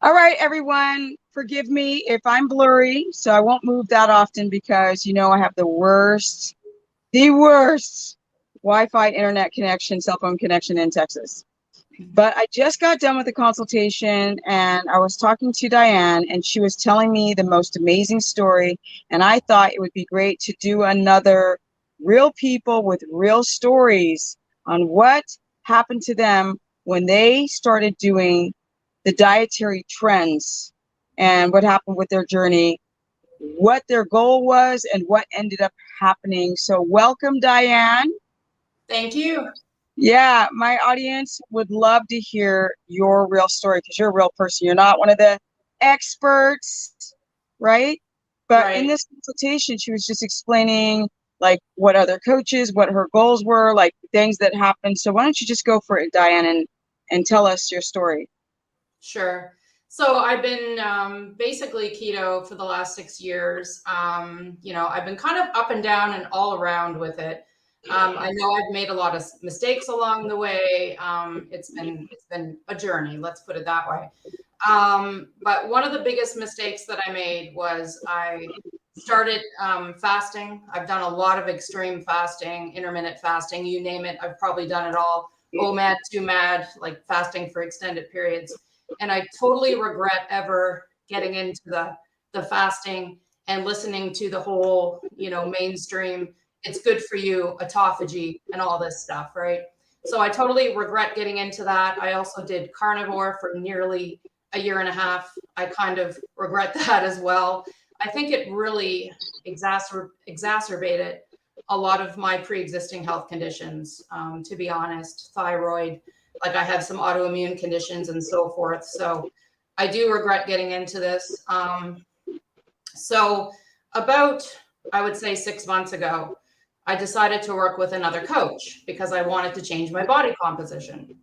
All right, everyone, forgive me if I'm blurry, so I won't move that often because I have the worst Wi-Fi internet connection, cell phone connection in Texas. But I just got done with the consultation and I was talking to Diane and she was telling me the most amazing story. And I thought it would be great to do another real people with real stories on what happened to them when they started doing the dietary trends and what happened with their journey, what their goal was, and what ended up happening. So, welcome, Diane. Thank you. Yeah, my audience would love to hear your real story because you're a real person. You're not one of the experts, right? But in Right. this consultation, she was just explaining like what other coaches, what her goals were, like things that happened. So why don't you just go for it, Diane, and tell us your story? Sure. So I've been basically keto for the last 6 years. I've been kind of up and down and all around with it. I know I've made a lot of mistakes along the way. It's been a journey, let's put it that way. But one of the biggest mistakes that I made was I started fasting. I've done a lot of extreme fasting, intermittent fasting, you name it. I've probably done it all. OMAD, 2MAD, like fasting for extended periods. And I totally regret ever getting into the fasting and listening to the whole, mainstream, it's good for you, autophagy, and all this stuff, right? So I totally regret getting into that. I also did carnivore for nearly a year and a half. I kind of regret that as well. I think it really exacerbated a lot of my pre-existing health conditions, to be honest, thyroid, like I have some autoimmune conditions and so forth. So I do regret getting into this. So about, I would say 6 months ago, I decided to work with another coach because I wanted to change my body composition.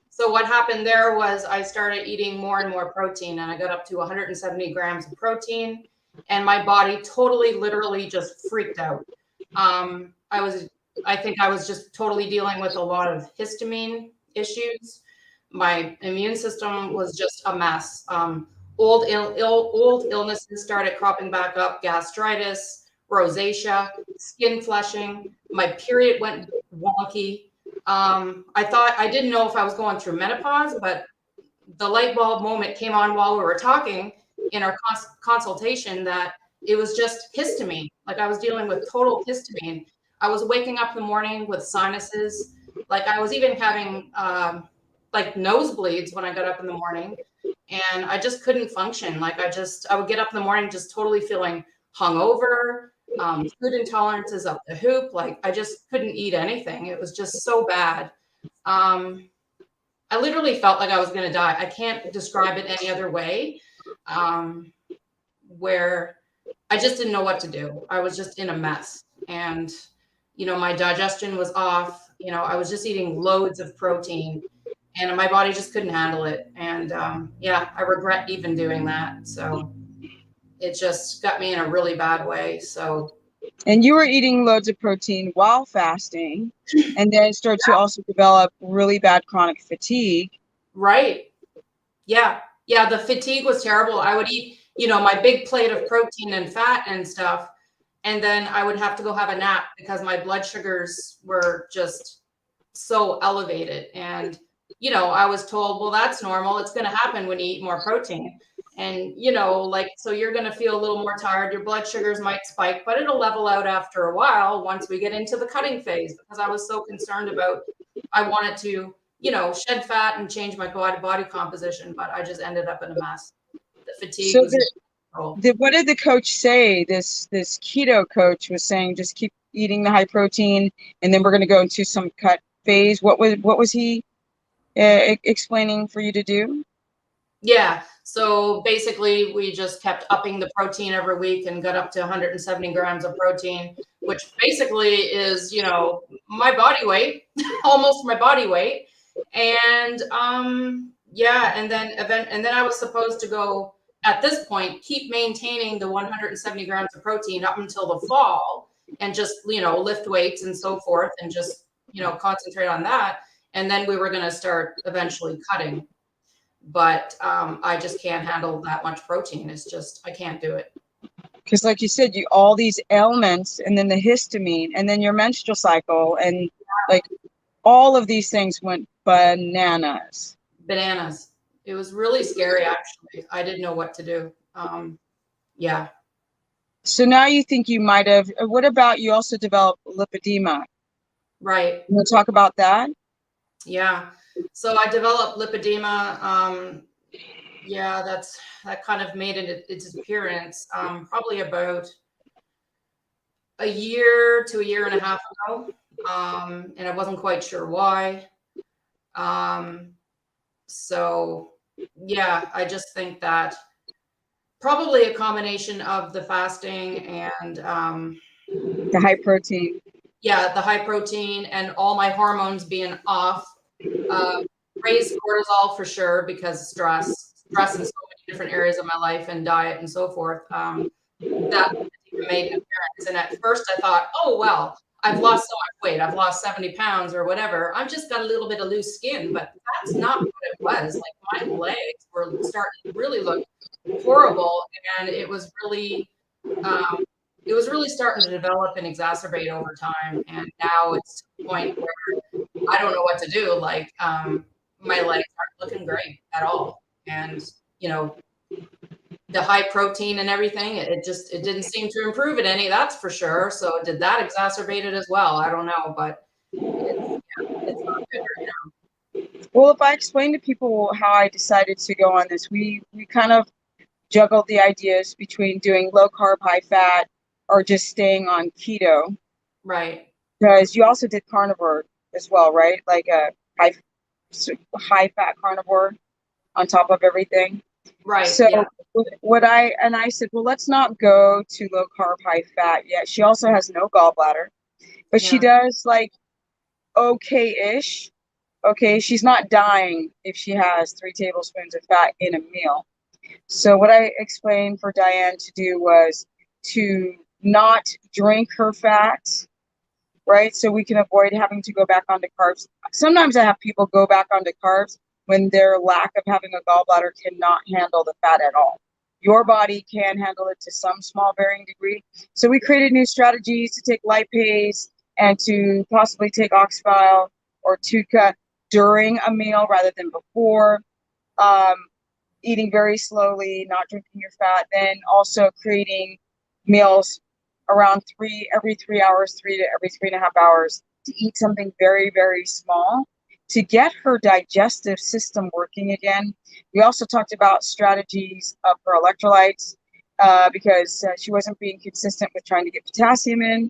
So what happened there was I started eating more and more protein and I got up to 170 grams of protein and my body totally, literally just freaked out. Um, I was, I think I was just totally dealing with a lot of histamine issues. My immune system was just a mess. Old illnesses started cropping back up: gastritis, rosacea, skin flushing. My period went wonky. I didn't know if I was going through menopause, but the light bulb moment came on while we were talking in our consultation that it was just histamine. Like I was dealing with total histamine. I was waking up in the morning with sinuses. Like I was even having like nosebleeds when I got up in the morning, and I just couldn't function. I would get up in the morning just totally feeling hungover, food intolerances up the hoop. Like I just couldn't eat anything. It was just so bad. Um, I literally felt like I was going to die. I can't describe it any other way. Um, where I just didn't know what to do. I was just in a mess. And, my digestion was off. I was just eating loads of protein and my body just couldn't handle it. And yeah, I regret even doing that. So it just got me in a really bad way. So, And you were eating loads of protein while fasting, and then start to also develop really bad chronic fatigue. right. Yeah. Yeah. The fatigue was terrible. I would eat, my big plate of protein and fat and stuff. And then I would have to go have a nap because my blood sugars were just so elevated. And, I was told, well, that's normal. It's going to happen when you eat more protein. And, so you're going to feel a little more tired. Your blood sugars might spike, but it'll level out after a while once we get into the cutting phase, because I was so concerned about, I wanted to, shed fat and change my body composition, but I just ended up in a mess. The fatigue So was control. what did the coach say? This keto coach was saying just keep eating the high protein, and then we're going to go into some cut phase. What was he explaining for you to do? Yeah. So basically, we just kept upping the protein every week and got up to 170 grams of protein, which basically is, my body weight, almost my body weight. And yeah, and then I was supposed to go at this point, keep maintaining the 170 grams of protein up until the fall and just, lift weights and so forth and just, concentrate on that. And then we were going to start eventually cutting. but I just can't handle that much protein. It's just, I can't do it. Because like you said, you all these ailments, and then the histamine, and then your menstrual cycle, and like all of these things went bananas. Bananas. It was really scary, actually. I didn't know what to do. Yeah. So now you think you might have, what about you also developed lipedema? Right. You want to talk about that? Yeah. So I developed lipedema. Yeah, that kind of made its appearance probably about a year to a year and a half ago. And I wasn't quite sure why. So yeah, I just think that probably a combination of the fasting and The high protein. yeah, the high protein and all my hormones being off. Raised cortisol for sure, because stress in so many different areas of my life and diet and so forth. That made an appearance. And at first I thought, oh, well, I've lost so much weight. I've lost 70 pounds or whatever. I've just got a little bit of loose skin, but that's not what it was. Like, my legs were starting to really look horrible. And it was really starting to develop and exacerbate over time. And now it's to the point where I don't know what to do. Like, my legs aren't looking great at all. And, you know, the high protein and everything, it didn't seem to improve it any, that's for sure. So did that exacerbate it as well? I don't know, but it's not good right now. Well, if I explain to people how I decided to go on this, we kind of juggled the ideas between doing low carb, high fat, or just staying on keto. Right. Because you also did carnivore as well, right? Like a high fat carnivore on top of everything. Right. So yeah. I said, well, let's not go to low carb, high fat yet. She also has no gallbladder, but she does like okay-ish. Okay, she's not dying if she has 3 tablespoons of fat in a meal. So what I explained for Diane to do was to not drink her fat, right? So we can avoid having to go back onto carbs. Sometimes I have people go back onto carbs when their lack of having a gallbladder cannot handle the fat at all. Your body can handle it to some small varying degree. So we created new strategies to take lipase and to possibly take oxbile or TUCA during a meal rather than before. Eating very slowly, not drinking your fat, then also creating meals around every 3 hours, every 3.5 hours, to eat something very, very small to get her digestive system working again. We also talked about strategies of her electrolytes because she wasn't being consistent with trying to get potassium in,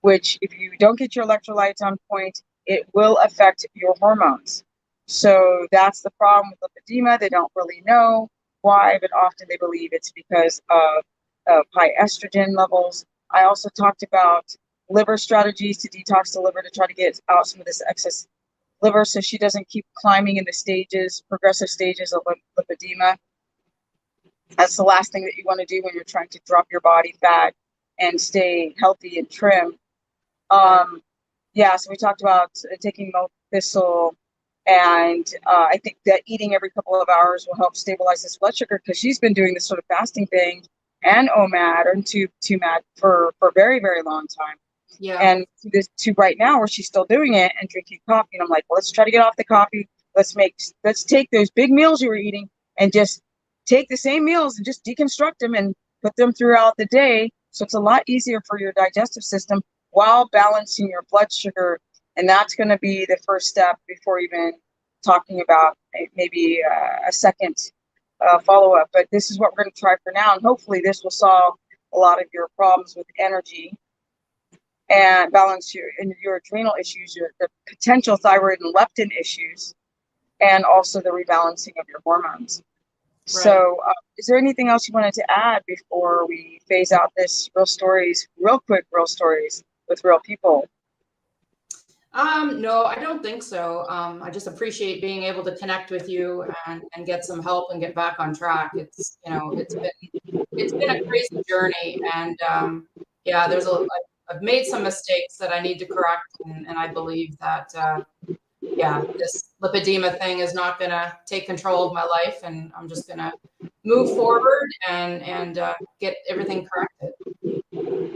which if you don't get your electrolytes on point, it will affect your hormones. So that's the problem with lipedema. They don't really know why, but often they believe it's because of high estrogen levels. I also talked about liver strategies to detox the liver to try to get out some of this excess liver so she doesn't keep climbing in the progressive stages of lipedema. That's the last thing that you want to do when you're trying to drop your body fat and stay healthy and trim. So we talked about taking milk thistle, and I think that eating every couple of hours will help stabilize this blood sugar, because she's been doing this sort of fasting thing and OMAD and TUMAD for a very, very long time. Yeah. And to right now where she's still doing it and drinking coffee, and I'm like, well, let's try to get off the coffee. Let's take those big meals you were eating and just take the same meals and just deconstruct them and put them throughout the day. So it's a lot easier for your digestive system while balancing your blood sugar. And that's going to be the first step before even talking about maybe a second follow-up. But this is what we're going to try for now. And hopefully this will solve a lot of your problems with energy and balance your adrenal issues, the potential thyroid and leptin issues, and also the rebalancing of your hormones. Right. So is there anything else you wanted to add before we phase out this real stories with real people? No, I don't think so. I just appreciate being able to connect with you and get some help and get back on track. It's been a crazy journey, and I've made some mistakes that I need to correct, and I believe that yeah, this lipedema thing is not going to take control of my life, and I'm just going to move forward and get everything corrected.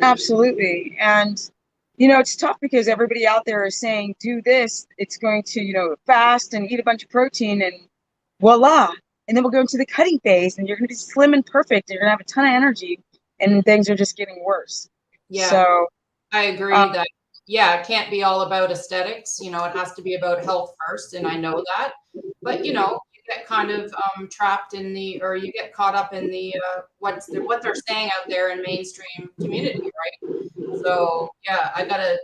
Absolutely. And, you know, it's tough because everybody out there is saying, do this. It's going to, you know, fast and eat a bunch of protein and voila. And then we'll go into the cutting phase and you're going to be slim and perfect. And you're going to have a ton of energy and things are just getting worse. Yeah, so I agree that, yeah, it can't be all about aesthetics. You know, it has to be about health first. And I know that. But, you know, you get kind of trapped in the, or you get caught up in the, what they're saying out there in mainstream community, right? So, yeah, I got to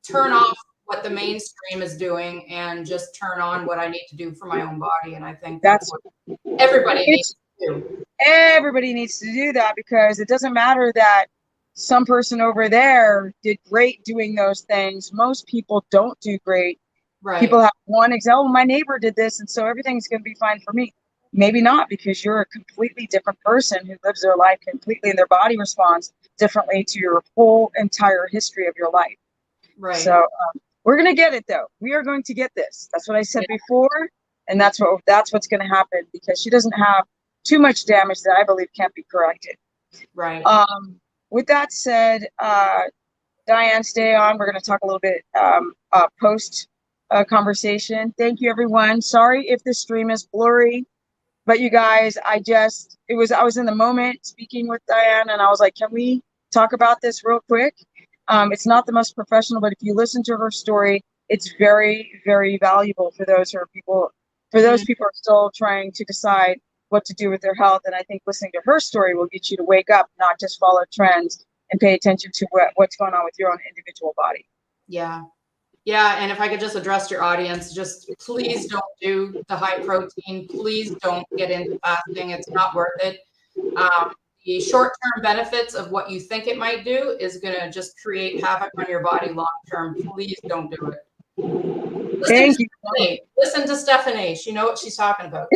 turn off what the mainstream is doing and just turn on what I need to do for my own body. And I think that's what everybody needs to do. Everybody needs to do that, because it doesn't matter that some person over there did great doing those things. Most people don't do great. Right. People have one example, my neighbor did this, and so everything's going to be fine for me. Maybe not, because you're a completely different person who lives their life completely, and their body responds differently to your whole entire history of your life. Right. So we're going to get it, though. We are going to get this. That's what I said before, and that's what's going to happen, because she doesn't have too much damage that I believe can't be corrected. Right. With that said, Diane, stay on. We're going to talk a little bit post conversation. Thank you, everyone. Sorry if the stream is blurry, but you guys, I was in the moment speaking with Diane, and I was like, can we talk about this real quick? It's not the most professional, but if you listen to her story, it's very, very valuable for those people who are still trying to decide what to do with their health. And I think listening to her story will get you to wake up, not just follow trends, and pay attention to what's going on with your own individual body. Yeah. Yeah. And if I could just address your audience, just please don't do the high protein. Please don't get into fasting. It's not worth it. The short-term benefits of what you think it might do is going to just create havoc on your body long-term. Please don't do it. Thank you. Listen to Stephanie. She knows what she's talking about.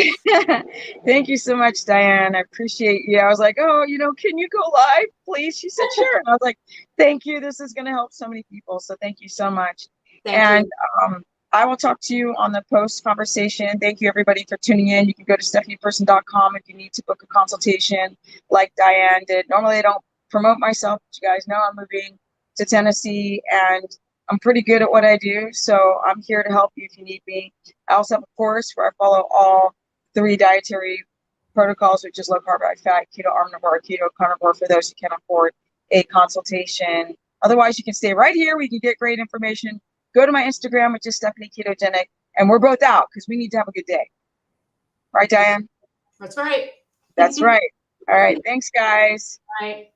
Thank you so much, Diane. I appreciate you. I was like, oh, can you go live, please? She said, sure. And I was like, thank you. This is going to help so many people. So thank you so much. Thank you. I will talk to you on the post conversation. Thank you, everybody, for tuning in. You can go to stephanieperson.com if you need to book a consultation like Diane did. Normally, I don't promote myself, but you guys know I'm moving to Tennessee, and I'm pretty good at what I do, so I'm here to help you if you need me. I also have a course where I follow all 3 dietary protocols, which is low carb, high fat, keto, omnivore, keto, carnivore, for those who can afford a consultation. Otherwise, you can stay right here. We can get great information. Go to my Instagram, which is Stephanie Ketogenic, and we're both out because we need to have a good day. Right, Diane? That's right. That's right. All right. Thanks, guys. Bye.